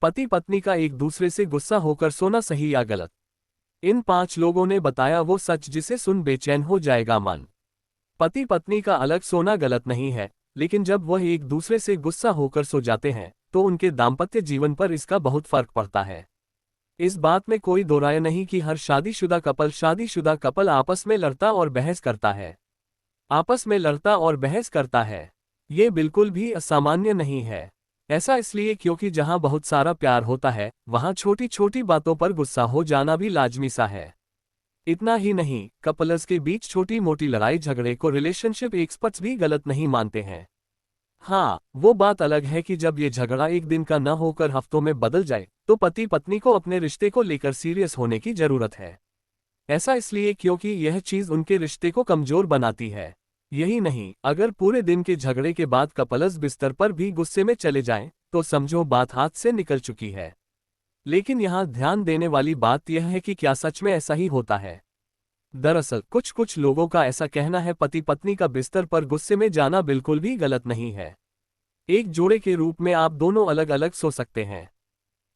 पति पत्नी का एक दूसरे से गुस्सा होकर सोना सही या गलत? इन 5 लोगों ने बताया वो सच जिसे सुन बेचैन हो जाएगा मन। पति पत्नी का अलग सोना गलत नहीं है, लेकिन जब वह एक दूसरे से गुस्सा होकर सो जाते हैं तो उनके दाम्पत्य जीवन पर इसका बहुत फर्क पड़ता है। इस बात में कोई दो राय नहीं कि हर शादीशुदा कपल आपस में लड़ता और बहस करता है। ये बिल्कुल भी असामान्य नहीं है। ऐसा इसलिए क्योंकि जहां बहुत सारा प्यार होता है वहां छोटी छोटी बातों पर गुस्सा हो जाना भी लाजमी सा है। इतना ही नहीं, कपल्स के बीच छोटी मोटी लड़ाई झगड़े को रिलेशनशिप एक्सपर्ट्स भी गलत नहीं मानते हैं। हाँ, वो बात अलग है कि जब ये झगड़ा एक दिन का न होकर हफ्तों में बदल जाए तो पति पत्नी को अपने रिश्ते को लेकर सीरियस होने की जरूरत है। ऐसा इसलिए क्योंकि यह चीज उनके रिश्ते को कमजोर बनाती है। यही नहीं, अगर पूरे दिन के झगड़े के बाद कपल्स बिस्तर पर भी गुस्से में चले जाएं, तो समझो बात हाथ से निकल चुकी है। लेकिन यहाँ ध्यान देने वाली बात यह है कि क्या सच में ऐसा ही होता है? दरअसल कुछ लोगों का ऐसा कहना है पति पत्नी का बिस्तर पर गुस्से में जाना बिल्कुल भी गलत नहीं है। एक जोड़े के रूप में आप दोनों अलग अलग सो सकते हैं।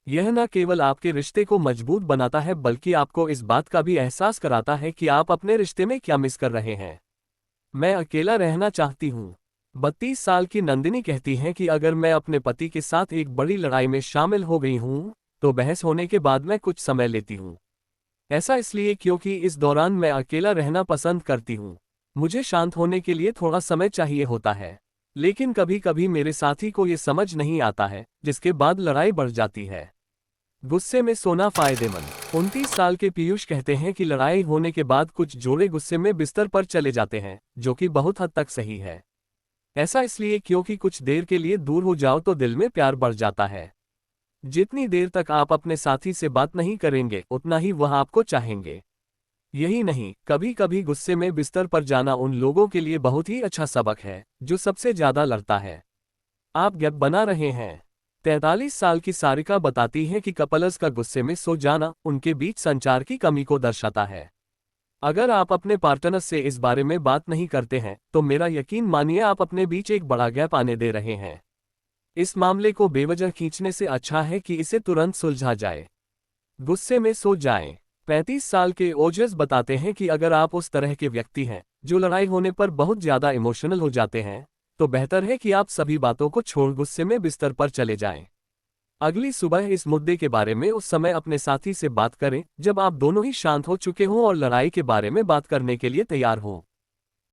यह न केवल आपके रिश्ते को मजबूत बनाता है बल्कि आपको इस बात का भी एहसास कराता है कि आप अपने रिश्ते में क्या मिस कर रहे हैं। मैं अकेला रहना चाहती हूँ। 32 साल की नंदिनी कहती हैं कि अगर मैं अपने पति के साथ एक बड़ी लड़ाई में शामिल हो गई हूँ तो बहस होने के बाद मैं कुछ समय लेती हूँ। ऐसा इसलिए क्योंकि इस दौरान मैं अकेला रहना पसंद करती हूँ। मुझे शांत होने के लिए थोड़ा समय चाहिए होता है। लेकिन कभी कभी मेरे साथी को ये समझ नहीं आता है, जिसके बाद लड़ाई बढ़ जाती है। गुस्से में सोना फायदेमंद। 29 साल के पीयूष कहते हैं कि लड़ाई होने के बाद कुछ जोड़े गुस्से में बिस्तर पर चले जाते हैं, जो कि बहुत हद तक सही है। ऐसा इसलिए क्योंकि कुछ देर के लिए दूर हो जाओ तो दिल में प्यार बढ़ जाता है। जितनी देर तक आप अपने साथी से बात नहीं करेंगे उतना ही वह आपको चाहेंगे। यही नहीं, कभी कभी गुस्से में बिस्तर पर जाना उन लोगों के लिए बहुत ही अच्छा सबक है जो सबसे ज्यादा लड़ता है। आप गैप बना रहे हैं। 43 साल की सारिका बताती है कि कपल्स का गुस्से में सो जाना उनके बीच संचार की कमी को दर्शाता है। अगर आप अपने पार्टनर से इस बारे में बात नहीं करते हैं तो मेरा यकीन मानिए आप अपने बीच एक बड़ा गैप आने दे रहे हैं। इस मामले को बेवजह खींचने से अच्छा है कि इसे तुरंत सुलझा जाए। गुस्से में सो जाएं। 35 साल के ओजस बताते हैं कि अगर आप उस तरह के व्यक्ति हैं जो लड़ाई होने पर बहुत ज्यादा इमोशनल हो जाते हैं तो बेहतर है कि आप सभी बातों को छोड़ गुस्से में बिस्तर पर चले जाएं। अगली सुबह इस मुद्दे के बारे में उस समय अपने साथी से बात करें जब आप दोनों ही शांत हो चुके हों और लड़ाई के बारे में बात करने के लिए तैयार हों।